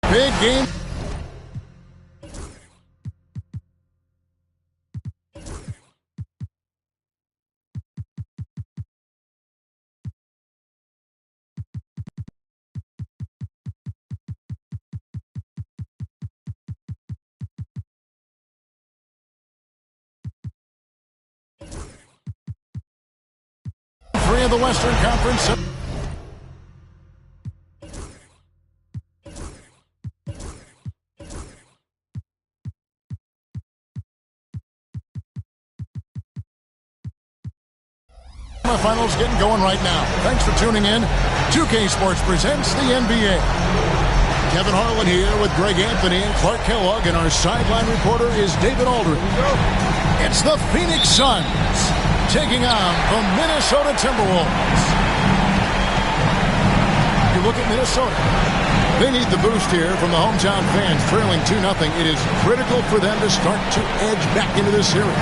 Big game. Three of the Western Conference. Finals getting going right now. Thanks for tuning in. 2K Sports presents the NBA. Kevin Harlan here with Greg Anthony and Clark Kellogg, and our sideline reporter is David Aldridge. It's the Phoenix Suns taking on the Minnesota Timberwolves. You look at Minnesota. They need the boost here from the hometown fans, trailing 2-0. It is critical for them to start to edge back into this series.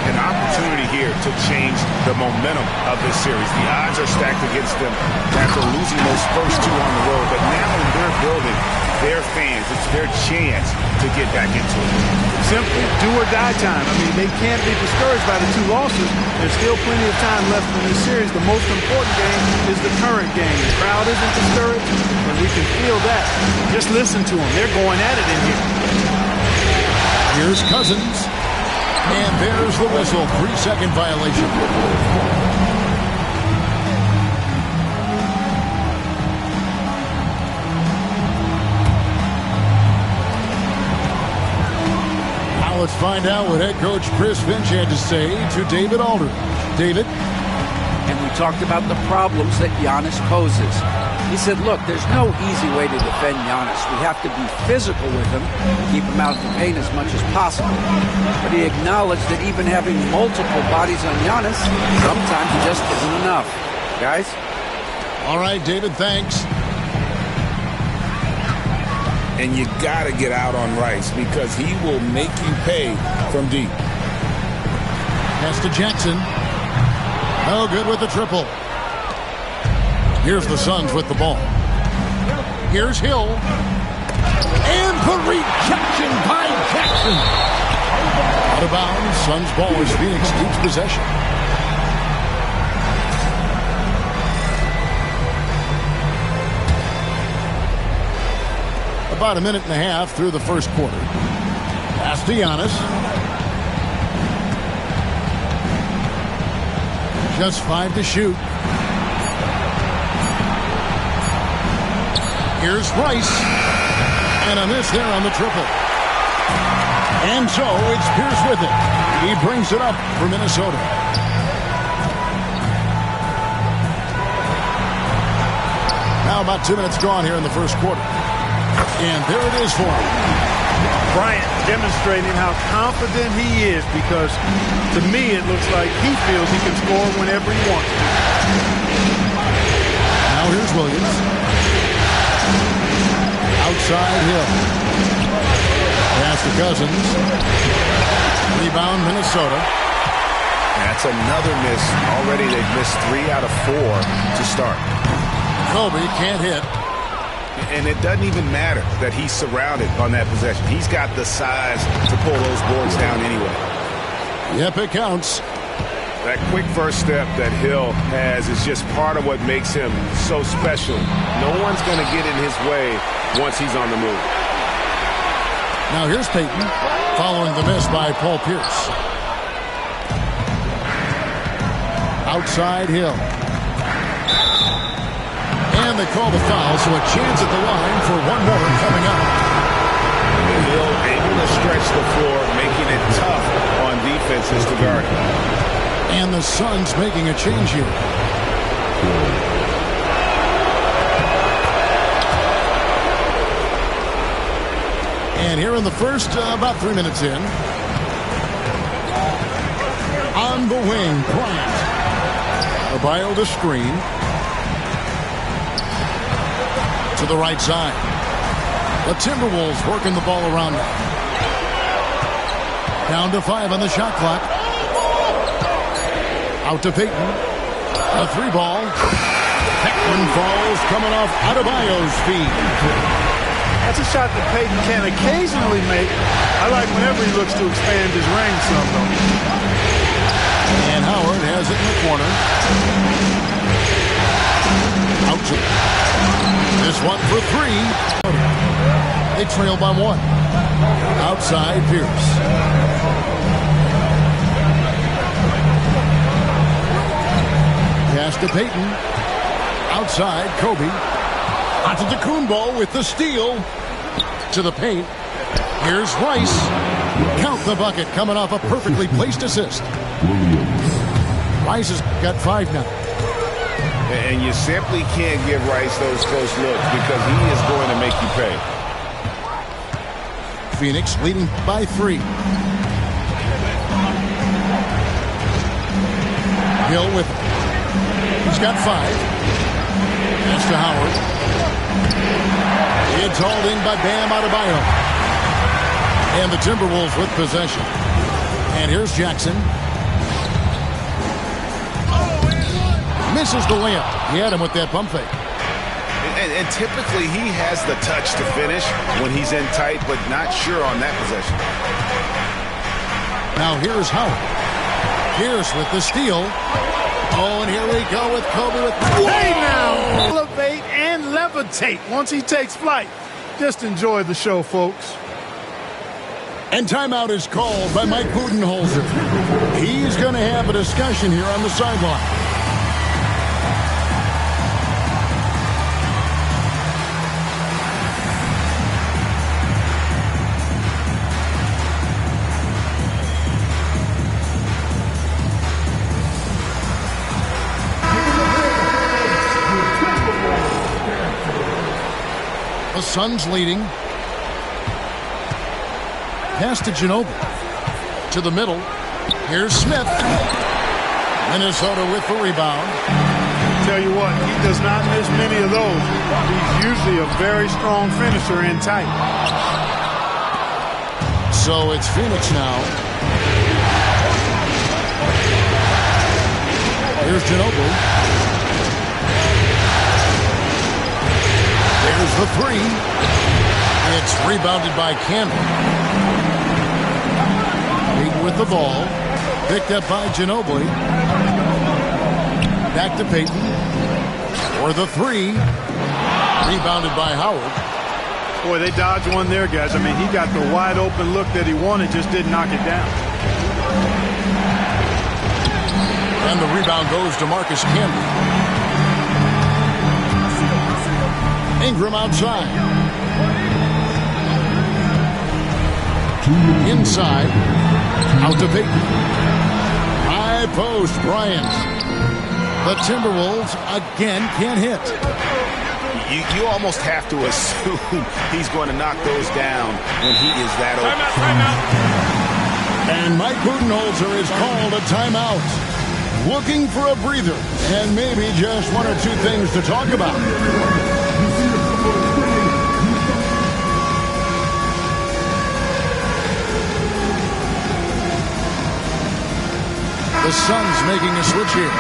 An opportunity here to change the momentum of this series. The odds are stacked against them after losing those first two on the road, but now in their building, their fans, it's their chance to get back into it. Simply do or die time. I mean, they can't be discouraged by the two losses. There's still plenty of time left in this series. The most important game is the current game. The crowd isn't discouraged, and we can feel that. Just listen to them. They're going at it in here. Here's Cousins. And there's the whistle. 3-second violation. Now let's find out what head coach Chris Finch had to say to David Aldridge. David? And we talked about the problems that Giannis poses. He said, look, there's no easy way to defend Giannis. We have to be physical with him, keep him out of the paint as much as possible. But he acknowledged that even having multiple bodies on Giannis, sometimes just isn't enough. Guys? All right, David, thanks. And you got to get out on Rice because he will make you pay from deep. Pass to Jackson. No good with the triple. Here's the Suns with the ball. Here's Hill. And the rejection by Jackson. Out of bounds. Suns ball as Phoenix keeps possession. About a minute and a half through the first quarter. Pass to Giannis. Just 5 to shoot. Here's Rice. And a miss there on the triple. And so it's Pierce with it. He brings it up for Minnesota. Now about 2 minutes gone here in the first quarter. And there it is for him. Bryant demonstrating how confident he is because to me it looks like he feels he can score whenever he wants to. Now here's Williams. Outside Hill. to Cousins. Rebound, Minnesota. That's another miss. Already they've missed 3 out of 4 to start. Kobe can't hit. And it doesn't even matter that he's surrounded on that possession. He's got the size to pull those boards down anyway. Yep, it counts. That quick first step that Hill has is just part of what makes him so special. No one's going to get in his way once he's on the move. Now here's Payton following the miss by Paul Pierce. Outside Hill. And they call the foul, so a chance at the line for one more coming up. Hill able to stretch the floor, making it tough on defenses to guard him. And the Suns making a change here. And here in the first, about 3 minutes in. On the wing, Bryant. Adebayo to screen. To the right side. The Timberwolves working the ball around now. Down to 5 on the shot clock. Out to Payton. A 3-ball. Beckman falls coming off Adebayo's feet. That's a shot that Payton can occasionally make. I like whenever he looks to expand his range some, though. And Howard has it in the corner. Out to this one for 3. They trail by 1. Outside Pierce. Pass to Payton. Outside Kobe. Antetokounmpo with the steal. To the paint. Here's Rice. Count the bucket coming off a perfectly placed assist. Rice has got 5 now. And you simply can't give Rice those close looks because he is going to make you pay. Phoenix leading by 3. Hill with it. He's got 5. Pass to Howard. It's hauled in by Bam Adebayo. And the Timberwolves with possession. And here's Jackson. Misses the layup. He had him with that pump fake. And typically he has the touch to finish when he's in tight, but not sure on that possession. Now here's Howard. Pierce with the steal. Oh, and here we go with Kobe with... Hey now! Elevate and levitate once he takes flight. Just enjoy the show, folks. And timeout is called by Mike Budenholzer. He's going to have a discussion here on the sideline. The Suns leading. Pass to Ginobili. To the middle. Here's Smith. Minnesota with the rebound. Tell you what, he does not miss many of those. He's usually a very strong finisher in tight. So it's Phoenix now. Here's Ginobili. There's the 3. It's rebounded by Campbell. Payton with the ball. Picked up by Ginobili. Back to Payton. For the 3. Rebounded by Howard. Boy, they dodged one there, guys. I mean, he got the wide open look that he wanted, just didn't knock it down. And the rebound goes to Marcus Camby. Ingram outside. Inside. Out to Payton. High post, Bryant. The Timberwolves again can't hit. You almost have to assume he's going to knock those down when he is that open. And Mike Budenholzer is called a timeout. Looking for a breather and maybe just 1 or 2 things to talk about. Suns making a switch here.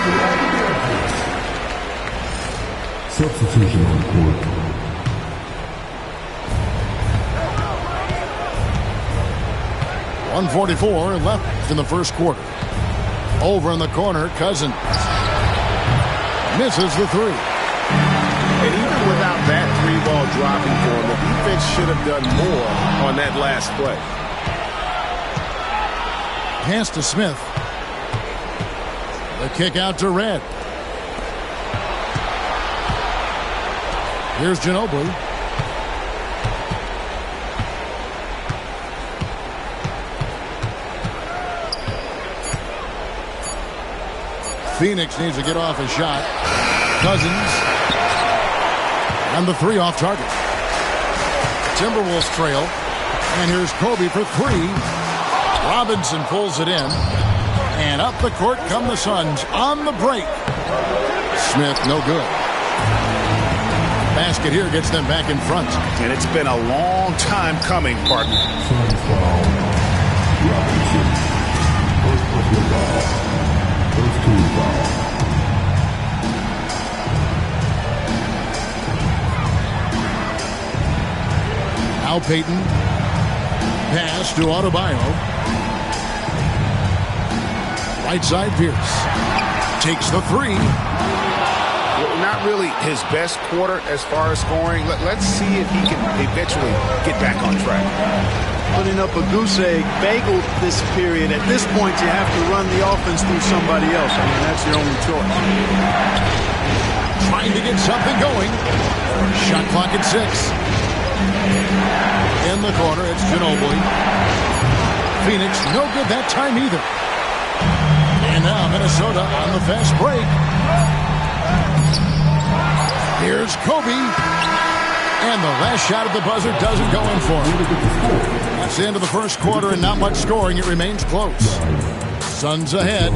Substitution on court. .144 left in the first quarter. Over in the corner, Cousins misses the three. And even without that three ball dropping for him, the defense should have done more on that last play. Pass to Smith. The kick out to Red. Here's Ginobili. Phoenix needs to get off a shot. Cousins. And the three off target. Timberwolves trail. And here's Kobe for three. Robinson pulls it in. And up the court come the Suns on the break. Smith, no good. Basket here gets them back in front. And it's been a long time coming, partner. Suns foul. Robinson. First personal foul. First team foul. Now Payton. Pass to Adebayo. Right side, Pierce. Takes the three. Well, not really his best quarter as far as scoring. Let's see if he can eventually get back on track. Putting up a goose egg bagel this period. At this point, you have to run the offense through somebody else. I mean, that's your only choice. Trying to get something going. Shot clock at 6. In the corner, it's Ginobili. Phoenix, no good that time either. And now Minnesota on the fast break. Here's Kobe. And the last shot at the buzzer doesn't go in for him. That's the end of the first quarter and not much scoring. It remains close. Suns ahead,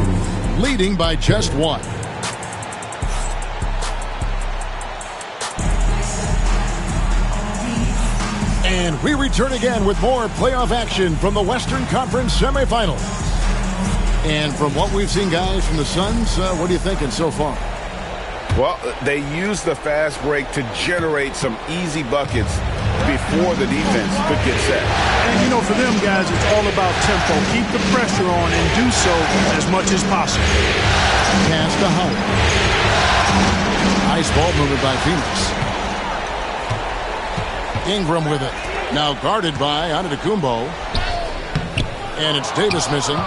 leading by just one. And we return again with more playoff action from the Western Conference semifinals. And from what we've seen, guys, from the Suns, what are you thinking so far? Well, they used the fast break to generate some easy buckets before the defense could get set. And, you know, for them guys, it's all about tempo. Keep the pressure on and do so as much as possible. Pass to Howard. Nice ball movement by Phoenix. Ingram with it. Now guarded by Antetokounmpo. And it's Davis missing.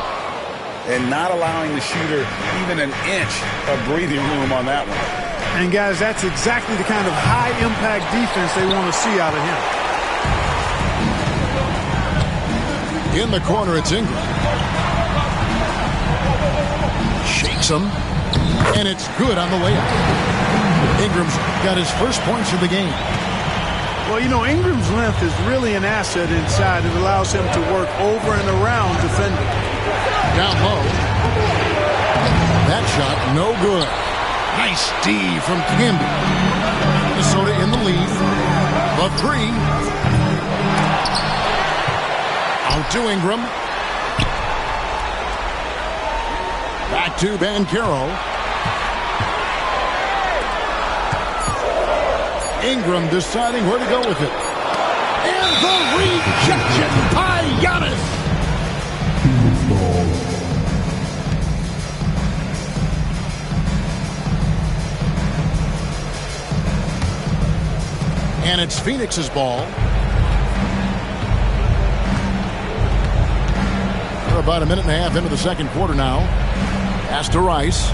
And not allowing the shooter even an inch of breathing room on that one. And, guys, that's exactly the kind of high-impact defense they want to see out of him. In the corner, it's Ingram. Shakes him. And it's good on the layup. Ingram's got his first points of the game. Well, you know, Ingram's length is really an asset inside. It allows him to work over and around defending. Down low. That shot, no good. Nice D from Camby. Minnesota in the lead. The three. Out to Ingram. Back to Banchero. Ingram deciding where to go with it. And the rejection by Giannis. And it's Phoenix's ball. We're about a minute and a half into the second quarter now. Pass to Rice.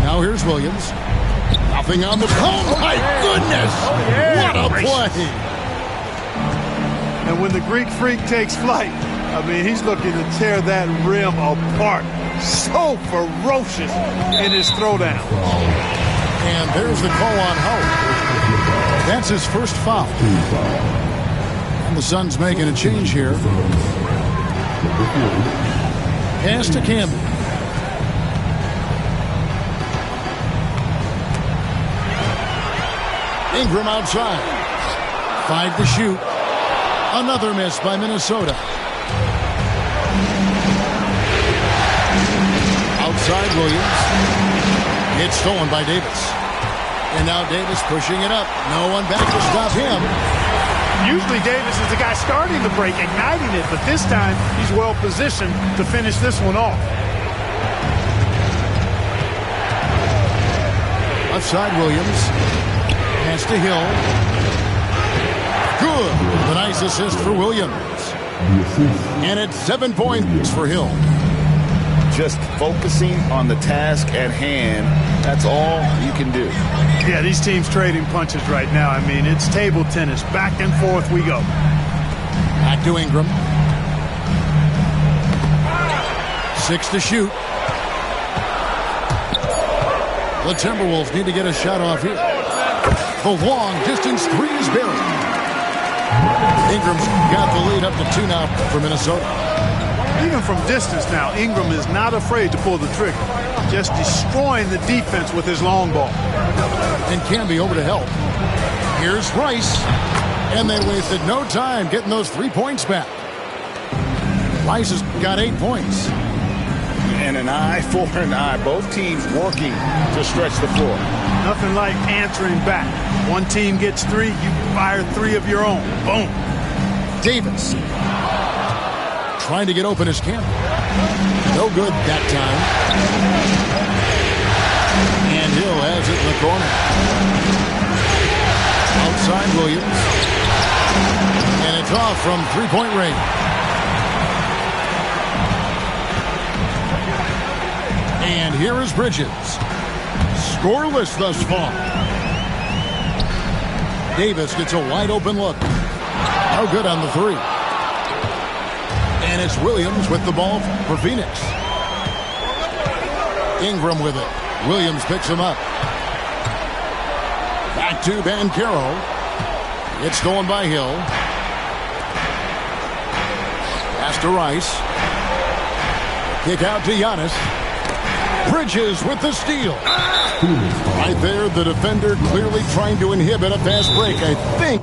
Now here's Williams. Nothing on the... Oh, my goodness! What a play! And when the Greek Freak takes flight, I mean, he's looking to tear that rim apart. So ferocious in his throwdown. And there's the call on Howard. That's his first foul. And the Suns making a change here. Pass to Camby. Ingram outside. 5 to shoot. Another miss by Minnesota. Outside Williams. It's stolen by Davis. And now Davis pushing it up. No one back to stop him. Usually Davis is the guy starting the break, igniting it, but this time he's well positioned to finish this one off. Left side Williams. Pass to Hill. Good. The nice assist for Williams. And it's 7 points for Hill. Just focusing on the task at hand, that's all you can do. Yeah, these teams trading punches right now. I mean, it's table tennis. Back and forth we go. Back to Ingram. 6 to shoot. The Timberwolves need to get a shot off here. The long distance three is buried. Ingram's got the lead up to 2 now for Minnesota. Even from distance now, Ingram is not afraid to pull the trigger. Just destroying the defense with his long ball. And Camby over to help. Here's Rice. And they wasted no time getting those 3 points back. Rice has got 8 points. And an eye for an eye. Both teams working to stretch the floor. Nothing like answering back. One team gets 3, you fire 3 of your own. Boom. Davis. Trying to get open as Camby. No good that time. And Hill has it in the corner. Outside Williams. And it's off from 3-point range. And here is Bridges. Scoreless thus far. Davis gets a wide open look. No good on the 3. And it's Williams with the ball for Phoenix. Ingram with it. Williams picks him up. Back to Banchero. It's stolen by Hill. Pass to Rice. Kick out to Giannis. Bridges with the steal. Right there, the defender clearly trying to inhibit a fast break, I think.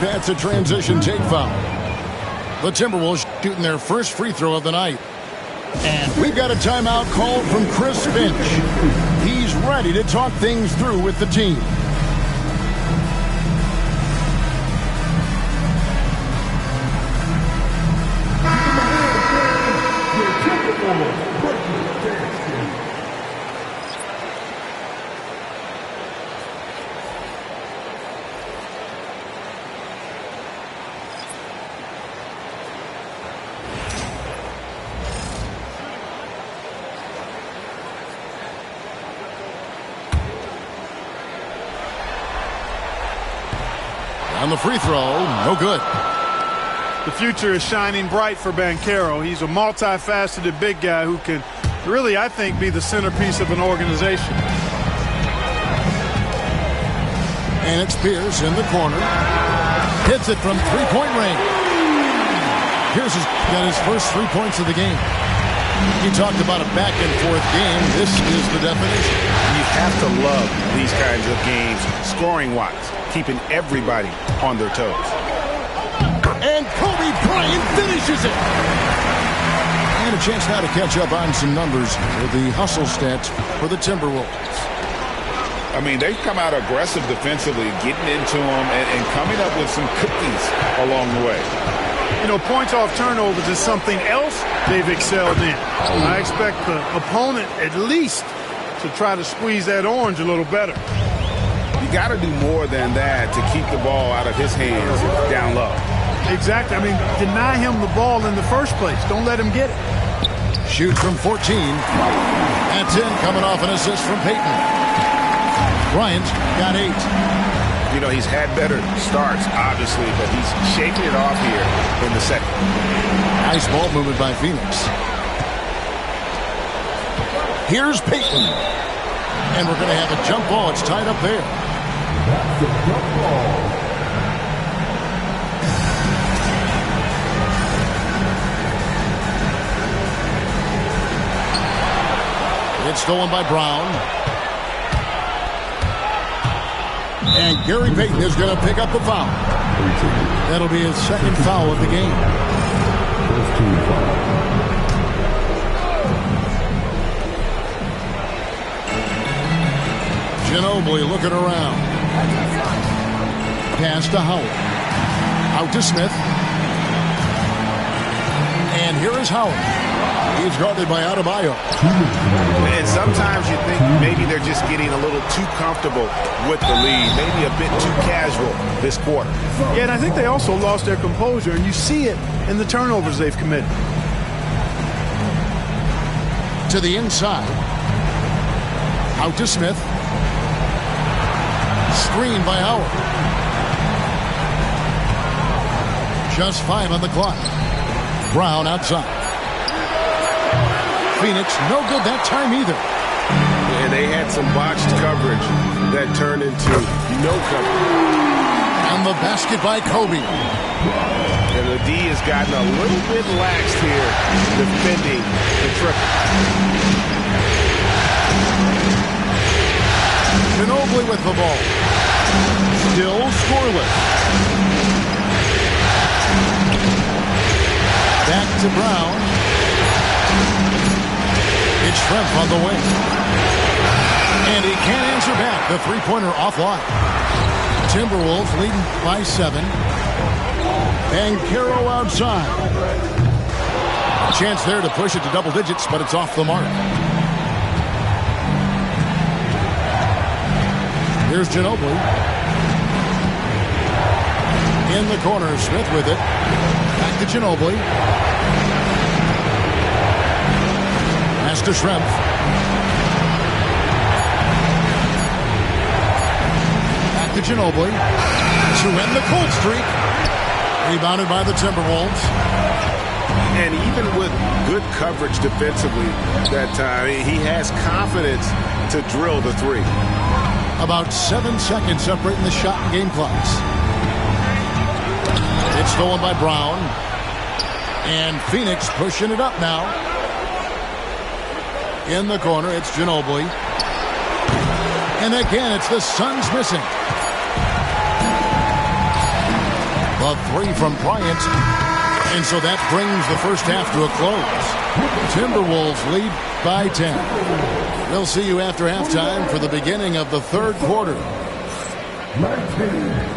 That's a transition take foul. The Timberwolves shooting their first free throw of the night. And we've got a timeout called from Chris Finch. He's ready to talk things through with the team. On the free throw, no good. The future is shining bright for Banchero. He's a multifaceted big guy who can really, I think, be the centerpiece of an organization. And it's Pierce in the corner. Hits it from three-point range. Pierce has got his first 3 points of the game. He talked about a back-and-forth game. This is the definition. You have to love these kinds of games, scoring-wise, keeping everybody on their toes. And Kobe Bryant finishes it. And a chance now to catch up on some numbers with the hustle stats for the Timberwolves. I mean, they've come out aggressive defensively, getting into them and coming up with some cookies along the way. You know, points off turnovers is something else they've excelled in. I expect the opponent at least to try to squeeze that orange a little better. You got to do more than that to keep the ball out of his hands down low. Exactly. I mean, deny him the ball in the first place. Don't let him get it. Shoots from 14. That's in, coming off an assist from Payton. Bryant got 8. You know, he's had better starts, obviously, but he's shaking it off here in the second. Nice ball movement by Phoenix. Here's Payton. And we're going to have a jump ball. It's tied up there. That's a jump ball. It's stolen by Brown. And Gary Payton is going to pick up the foul. That'll be his second foul of the game. First team foul. Ginobili looking around. Pass to Howard. Out to Smith. And here is Howard. He's guarded by Adebayo. And sometimes you think maybe they're just getting a little too comfortable with the lead, maybe a bit too casual this quarter. Yeah, and I think they also lost their composure, and you see it in the turnovers they've committed. To the inside. Out to Smith. Screen by Howard. Just 5 on the clock. Brown outside. Phoenix, no good that time either. And they had some botched coverage that turned into no coverage. And the basket by Kobe. And the D has gotten a little bit laxed here defending the triple. Ginobili with the ball. Still scoreless. Back to Brown. It's Schrempf on the wing. And he can't answer back. The three-pointer offline. Timberwolves leading by 7. Banchero outside. A chance there to push it to double digits, but it's off the mark. Here's Ginobili. In the corner, Smith with it. Back to Ginobili. Pass to Schrempf. Back to Ginobili. To end the cold streak. Rebounded by the Timberwolves. And even with good coverage defensively that time, he has confidence to drill the three. About 7 seconds separating the shot and game clocks. It's stolen by Brown. And Phoenix pushing it up now. In the corner, it's Ginobili. And again, it's the Suns missing. The three from Bryant. And so that brings the first half to a close. Timberwolves lead by 10. We'll see you after halftime for the beginning of the third quarter. 19.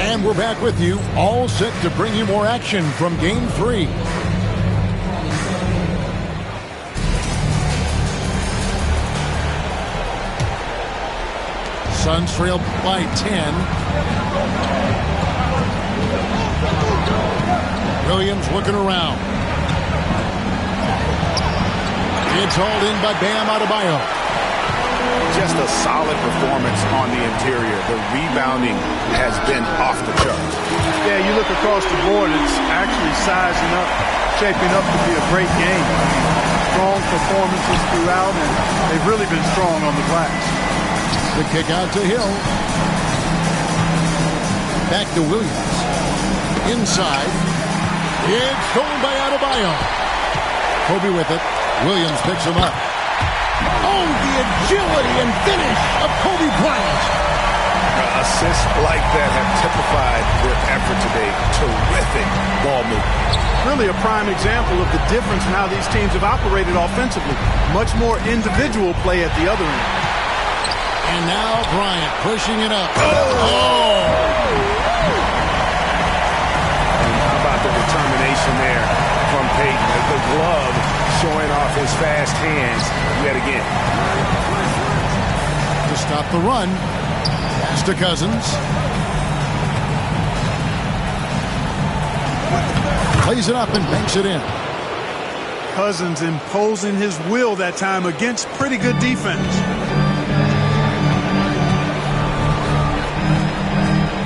And we're back with you, all set to bring you more action from Game 3. Suns trail by 10. Williams looking around. It's hauled in by Bam Adebayo. Just a solid performance on the interior. The rebounding has been off the charts. Yeah, you look across the board, it's actually sizing up, shaping up to be a great game. I mean, strong performances throughout, and they've really been strong on the glass. The kick out to Hill. Back to Williams. Inside. It's stolen by Adebayo. Kobe with it. Williams picks him up. Oh, the agility and finish of Kobe Bryant. Assists like that have typified their effort today. Terrific ball movement. Really a prime example of the difference in how these teams have operated offensively. Much more individual play at the other end. And now Bryant pushing it up. Oh! And how about the determination there from Payton? The glove showing off his fast hands yet again. To stop the run. Pass to Cousins. Plays it up and banks it in. Cousins imposing his will that time against pretty good defense.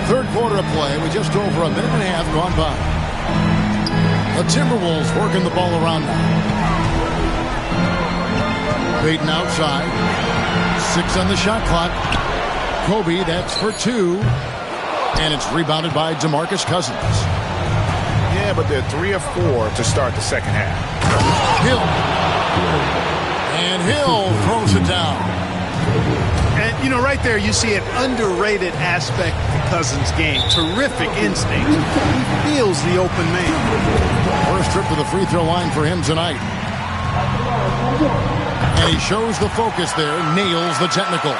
Third quarter of play with just over a minute and a half gone by. The Timberwolves working the ball around now. Payton outside. 6 on the shot clock. Kobe, that's for 2. And it's rebounded by DeMarcus Cousins. Yeah, but they're 3 of 4 to start the second half. Hill. And Hill throws it down. And, you know, right there you see an underrated aspect of Cousins' game. Terrific instinct. He feels the open man. First trip to the free throw line for him tonight. And he shows the focus there, nails the technical.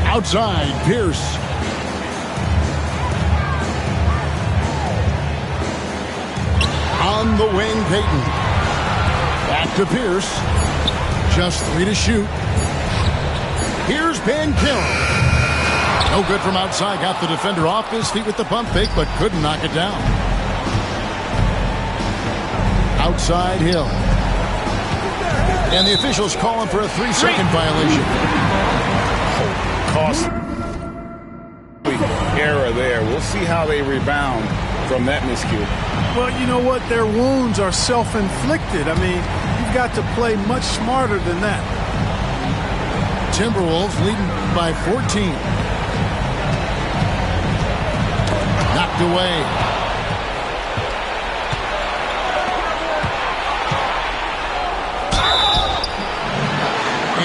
Outside, Pierce. On the wing, Payton. Back to Pierce. Just 3 to shoot. Here's Banchero. No good from outside. Got the defender off his feet with the pump fake, but couldn't knock it down. Outside Hill. And the officials calling for a 3-second violation. Cost error there. We'll see how they rebound from that miscue. Well, you know what? Their wounds are self-inflicted. I mean, you've got to play much smarter than that. Timberwolves leading by 14. Knocked away.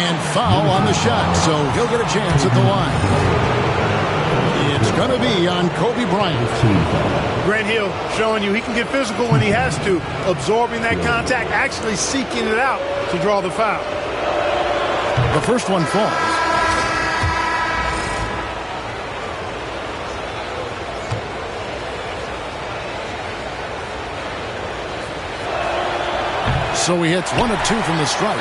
And foul on the shot, so he'll get a chance at the line. It's going to be on Kobe Bryant. Grant Hill showing you he can get physical when he has to, absorbing that contact, actually seeking it out to draw the foul. The first one falls. So he hits 1 of 2 from the stripe.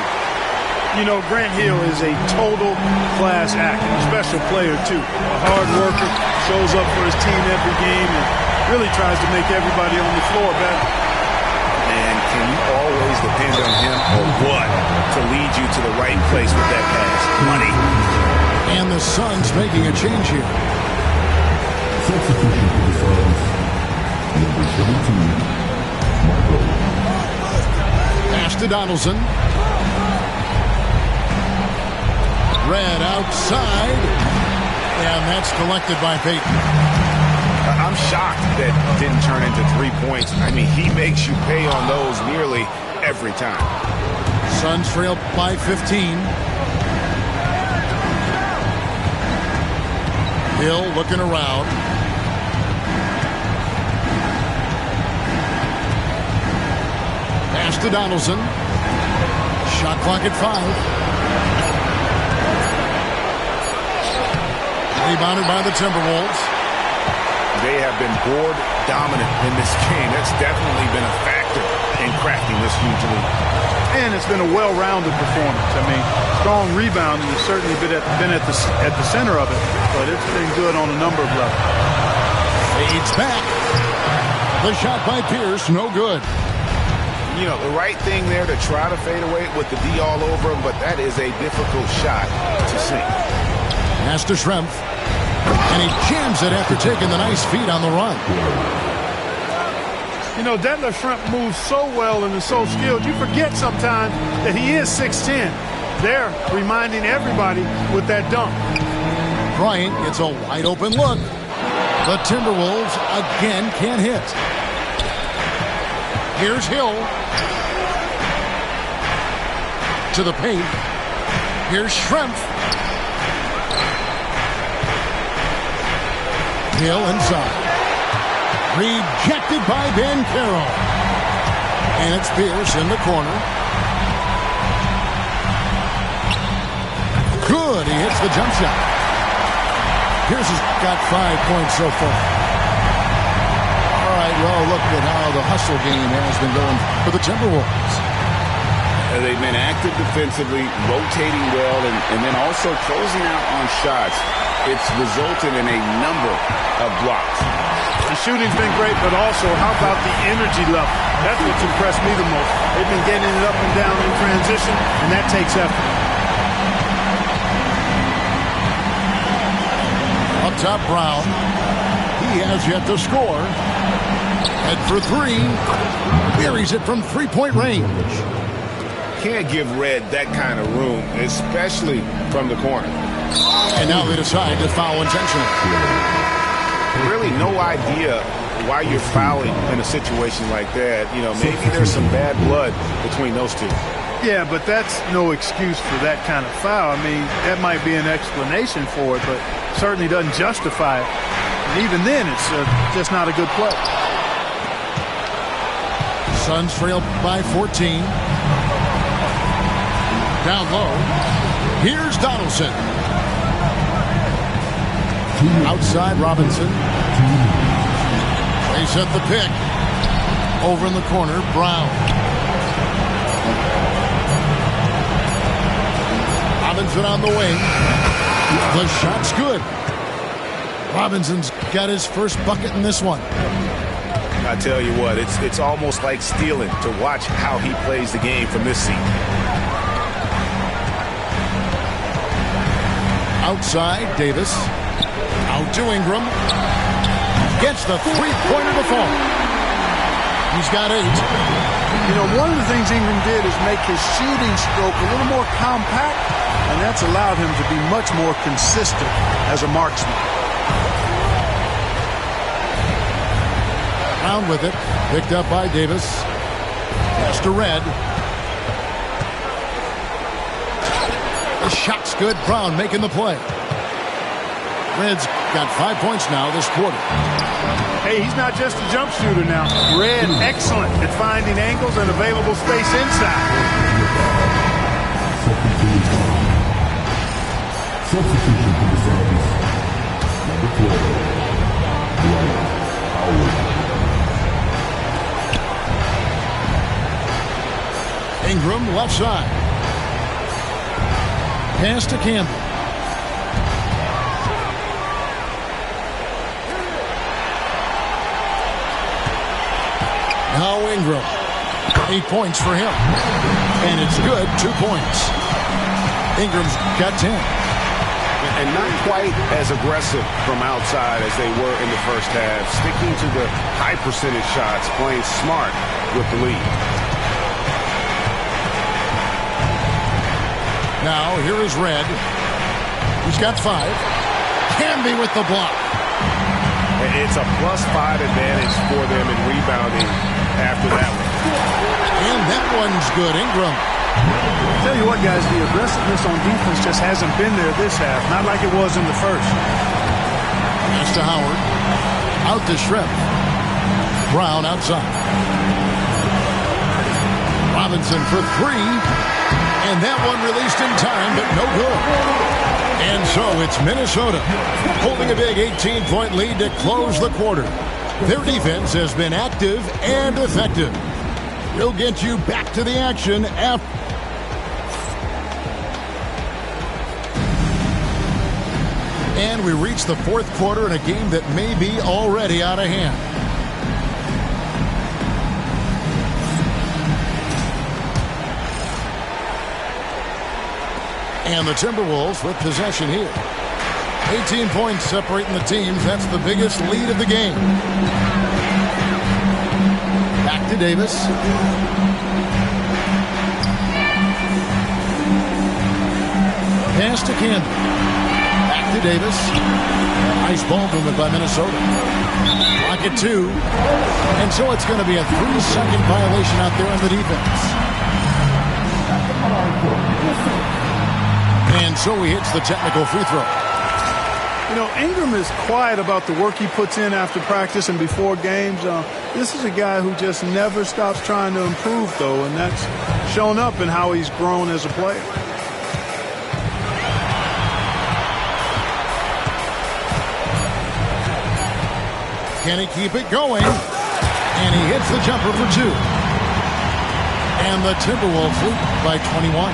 You know, Grant Hill is a total class act and a special player, too. A hard worker, shows up for his team every game, and really tries to make everybody on the floor better. And can you always depend on him or what to lead you to the right place with that pass? Money. And the Suns making a change here. Substitution for the Suns. Number 17, Michael. Pass to Donaldson. Red outside. And that's collected by Payton. I'm shocked that didn't turn into 3 points. I mean, he makes you pay on those nearly every time. Suns trail by 15. Hill looking around. Pass to Donaldson. Shot clock at 5. Rebounded by the Timberwolves. They have been board dominant in this game. That's definitely been a factor in crafting this huge lead. And it's been a well-rounded performance. I mean, strong rebounding has certainly been at the center of it, but it's been good on a number of levels. Fades back. The shot by Pierce, no good. You know, the right thing there to try to fade away with the D all over him, but that is a difficult shot to sink. Pass to Schrempf. And he jams it after taking the nice feed on the run. You know, Detlef Schrempf moves so well and is so skilled, you forget sometimes that he is 6'10". They're reminding everybody with that dunk. Bryant gets a wide open look. The Timberwolves again can't hit. Here's Hill. To the paint. Here's Schrempf. Hill inside. Rejected by Ben Carroll. And it's Pierce in the corner. Good. He hits the jump shot. Pierce has got 5 points so far. All right, well, look at how the hustle game has been going for the Timberwolves. They've been active defensively, rotating well, and then also closing out on shots. It's resulted in a number of blocks. The shooting's been great, but also how about the energy level? That's what's impressed me the most. They've been getting it up and down in transition, and that takes effort. Up top, Brown. He has yet to score. Head for three. Buries it from three-point range. Can't give Red that kind of room, especially from the corner. And now they decide to foul intentionally. Really no idea why you're fouling in a situation like that. You know, maybe there's some bad blood between those two. Yeah, but that's no excuse for that kind of foul. I mean, that might be an explanation for it, but certainly doesn't justify it. And even then, it's just not a good play. Suns trail by 14. Down low. Here's Donaldson. Outside Robinson. They set the pick. Over in the corner, Brown. Robinson on the wing. The shot's good. Robinson's got his first bucket in this one. I tell you what, it's almost like stealing to watch how he plays the game from this seat. Outside, Davis. Out to Ingram. Gets the three-pointer to fall. He's got 8. You know, one of the things Ingram did is make his shooting stroke a little more compact, and that's allowed him to be much more consistent as a marksman. Brown with it. Picked up by Davis. Pass to Red. The shot's good. Brown making the play. Red's got 5 points now this quarter. Hey, he's not just a jump shooter now. Red, excellent at finding angles and available space inside. Substitution for the Suns. Number 12. Dwight Howard. Ingram left side. Pass to Campbell. Now Ingram. 8 points for him. And it's good. 2 points. Ingram's got 10. And not quite as aggressive from outside as they were in the first half. Sticking to the high percentage shots. Playing smart with the lead. Now here is Red. He's got 5. Camby with the block. It's a +5 advantage for them in rebounding after that one. And that one's good. Ingram. I'll tell you what, guys, the aggressiveness on defense just hasn't been there this half. Not like it was in the first. Pass to Howard. Out to Shrimp. Brown outside. Robinson for 3. And that one released in time, but no good. And so it's Minnesota holding a big 18-point lead to close the quarter. Their defense has been active and effective. We'll get you back to the action after. And we reach the fourth quarter in a game that may be already out of hand. And the Timberwolves with possession here. 18 points separating the teams. That's the biggest lead of the game. Back to Davis. Pass to Camby. Back to Davis. Nice ball movement by Minnesota. Block it 2. And so it's going to be a 3-second violation out there on the defense. And so he hits the technical free throw. You know, Ingram is quiet about the work he puts in after practice and before games. This is a guy who just never stops trying to improve, though, and that's shown up in how he's grown as a player. Can he keep it going? And he hits the jumper for 2. And the Timberwolves lead by 21.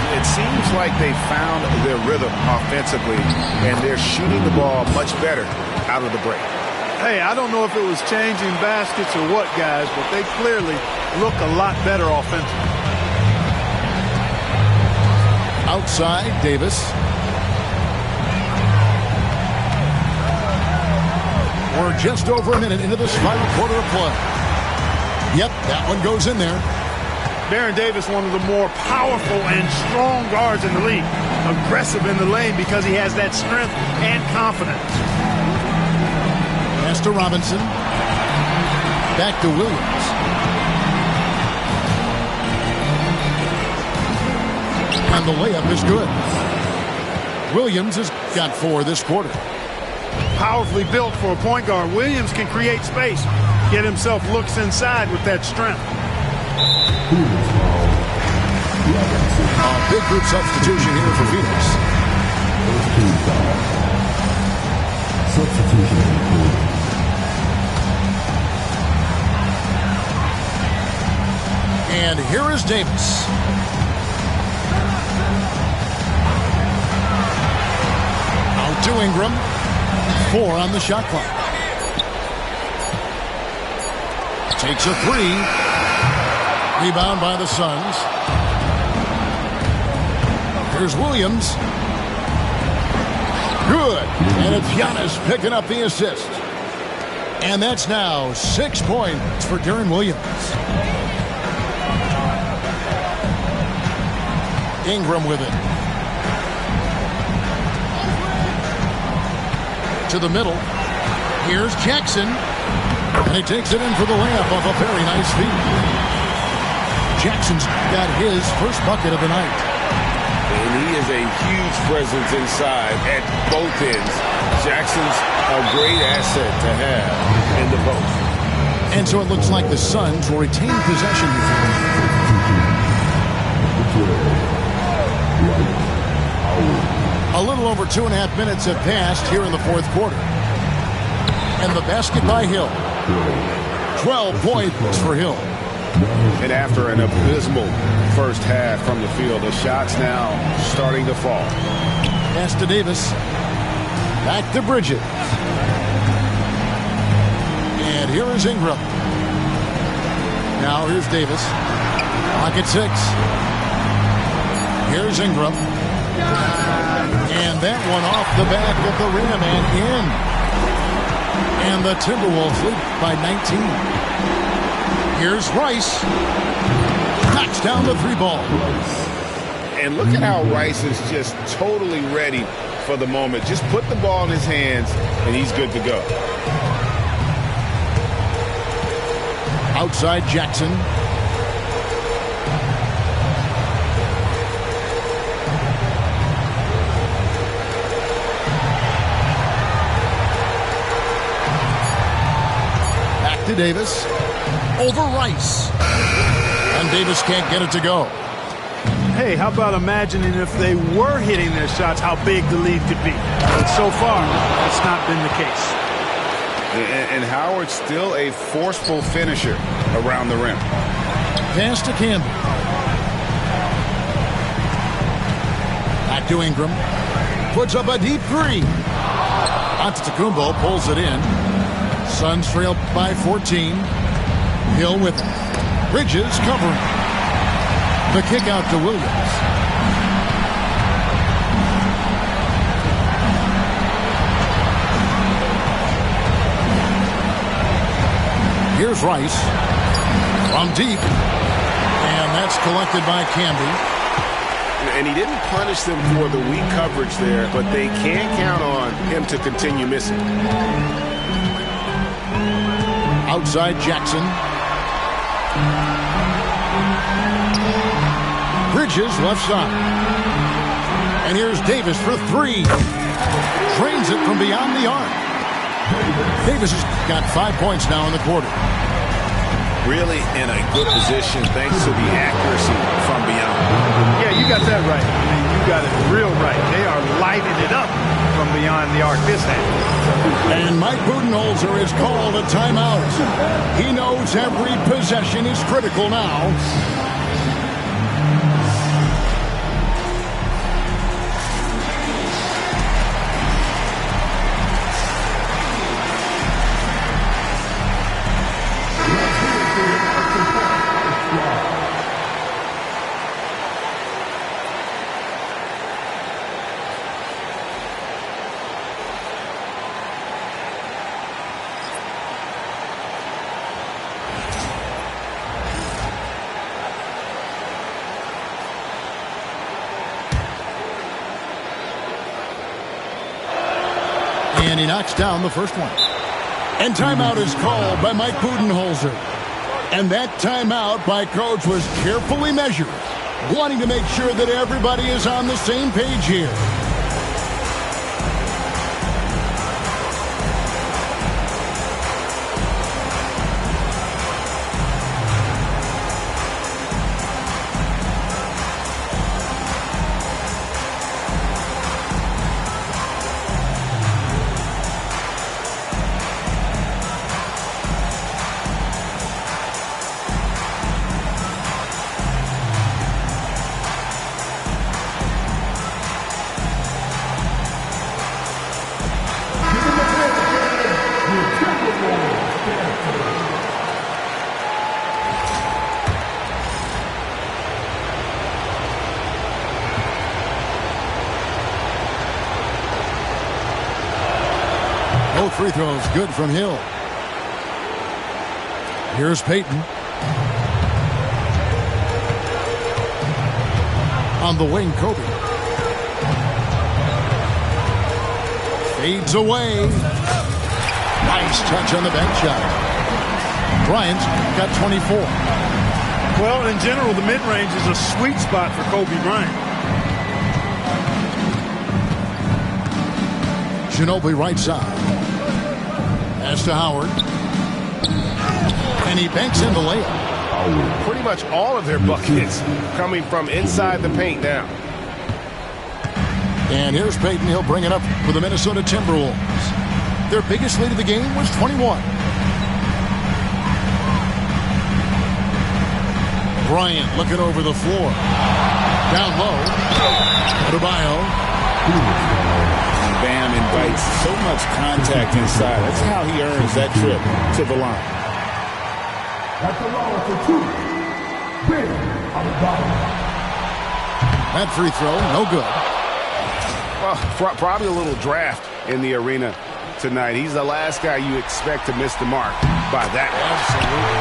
It seems like they found their rhythm offensively, and they're shooting the ball much better out of the break. Hey, I don't know if it was changing baskets or what, guys, but they clearly look a lot better offensively. Outside, Davis. We're just over a minute into this final quarter of play. Yep, that one goes in there. Baron Davis, one of the more powerful and strong guards in the league. Aggressive in the lane because he has that strength and confidence. Pass to Robinson. Back to Williams. And the layup is good. Williams has got 4 this quarter. Powerfully built for a point guard. Williams can create space, get himself looks inside with that strength. Big group substitution here for Phoenix. Substitution included. And here is Davis. Out to Ingram. 4 on the shot clock. Takes a 3. Rebound by the Suns. Here's Williams. Good. And it's Giannis picking up the assist. And that's now 6 points for Deron Williams. Ingram with it. To the middle. Here's Jackson. And he takes it in for the layup off a very nice feed. Jackson's got his first bucket of the night. And he is a huge presence inside at both ends. Jackson's a great asset to have in the post. And so it looks like the Suns will retain possession here. A little over 2.5 minutes have passed here in the fourth quarter. And the basket by Hill. 12 points for Hill. And after an abysmal first half from the field, the shots now starting to fall. Pass to Davis. Back to Bridges. And here is Ingram. Now here's Davis. Pocket 6. Here's Ingram. And that one off the back of the rim and in. And the Timberwolves lead by 19. Here's Rice. Knocks down the 3 ball. And look at how Rice is just totally ready for the moment. Just put the ball in his hands, and he's good to go. Outside Jackson. Back to Davis. Over Rice. And Davis can't get it to go. Hey, how about imagining if they were hitting their shots, how big the lead could be? But so far, that's not been the case. And Howard's still a forceful finisher around the rim. Pass to Campbell. Back to Ingram. Puts up a deep three. Antetokounmpo pulls it in. Suns trail by 14. Hill with it. Bridges covering. The kick out to Williams. Here's Rice from deep, and that's collected by Camby. And he didn't punish them for the weak coverage there, but they can't count on him to continue missing. Outside Jackson. Bridges left side. And here's Davis for three. Drains it from beyond the arc. Davis has got 5 points now in the quarter. Really in a good position thanks to the accuracy from beyond. Yeah, you got that right. I mean, you got it real right. They are lighting it up from beyond the arc this half. And Mike Budenholzer is called a timeout. He knows every possession is critical now. And he knocks down the first one. And timeout is called by Mike Budenholzer. And that timeout by Coach was carefully measured, wanting to make sure that everybody is on the same page here. Both free throws good from Hill. Here's Payton. On the wing, Kobe. Fades away. Nice touch on the bank shot. Bryant got 24. Well, in general, the mid-range is a sweet spot for Kobe Bryant. Ginobili right side. Pass to Howard. And he banks in the layup. Pretty much all of their buckets coming from inside the paint now. And here's Payton. He'll bring it up for the Minnesota Timberwolves. Their biggest lead of the game was 21. Bryant looking over the floor. Down low. Adebayo. Bam invites so much contact inside. That's how he earns that trip to the line. That's the line for two. Big Adebayo. That free throw, no good. Well, probably a little draft in the arena tonight. He's the last guy you expect to miss the mark by that. Absolutely.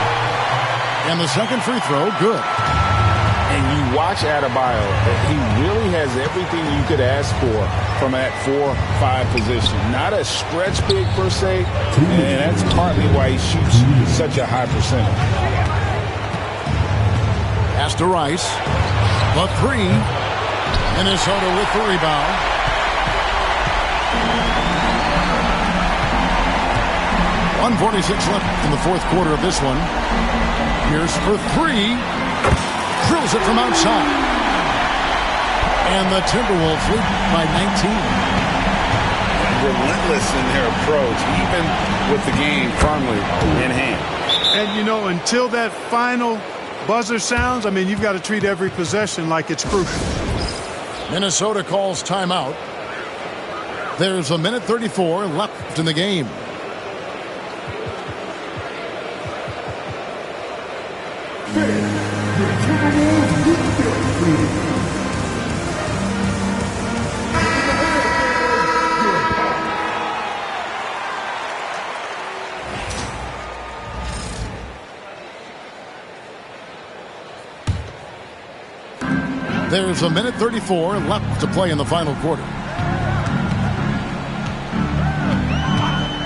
And the second free throw, good. And you watch Adebayo, he really has everything you could ask for from that 4-5 position. Not a stretch big per se, and that's partly why he shoots such a high percentage. Pass to Rice. The three. Minnesota with the rebound. .146 left in the fourth quarter of this one. Here's for three. Drills it from outside. And the Timberwolves lead by 19. Relentless in their approach, even with the game firmly in hand. And, you know, until that final buzzer sounds, I mean, you've got to treat every possession like it's crucial. Minnesota calls timeout. There's a minute 34 left in the game. There's a minute 34 left to play in the final quarter.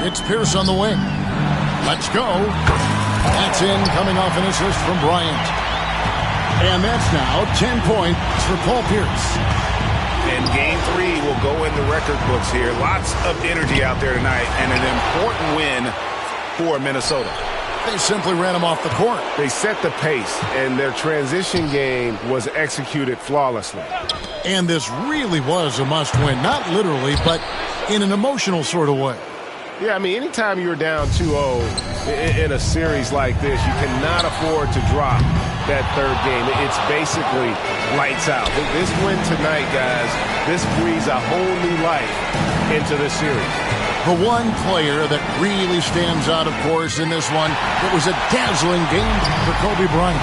It's Pierce on the wing. Let's go. That's in, coming off an assist from Bryant. And that's now 10 points for Paul Pierce. And game 3 will go in the record books here. Lots of energy out there tonight, and an important win for Minnesota. They simply ran him off the court. They set the pace, and their transition game was executed flawlessly. And this really was a must-win, not literally, but in an emotional sort of way. Yeah, I mean, anytime you're down 2-0 in a series like this, you cannot afford to drop that third game. It's basically lights out. This win tonight, guys, this breathes a whole new life into this series. The one player that really stands out, of course, in this one, it was a dazzling game for Kobe Bryant.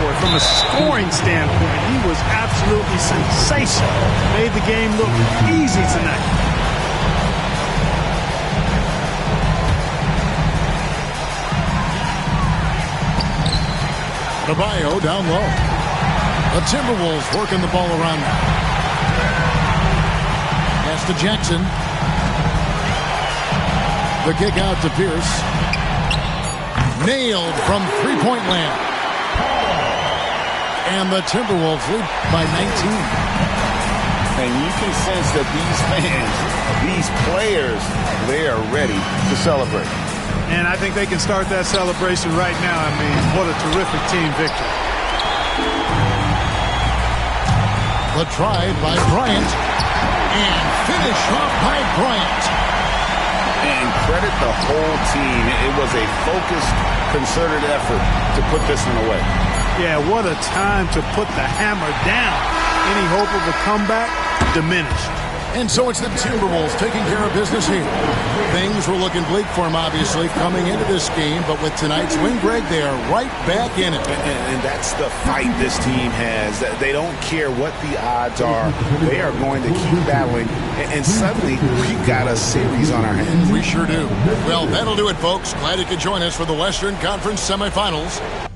Boy, from a scoring standpoint, he was absolutely sensational. Made the game look easy tonight. Adebayo down low. The Timberwolves working the ball around now. Pass to Jackson. The kick out to Pierce. Nailed from three-point land. And the Timberwolves lead by 19. And you can sense that these fans, these players, they are ready to celebrate. And I think they can start that celebration right now. I mean, what a terrific team victory. The try by Bryant. And finish off by Bryant. And credit the whole team. It was a focused, concerted effort to put this one away. Yeah, what a time to put the hammer down. Any hope of a comeback diminished. And so it's the Timberwolves taking care of business here. Things were looking bleak for them, obviously, coming into this game. But with tonight's win, Greg, they are right back in it. And that's the fight this team has. They don't care what the odds are. They are going to keep battling. And suddenly, we've got a series on our hands. We sure do. Well, that'll do it, folks. Glad you could join us for the Western Conference semifinals.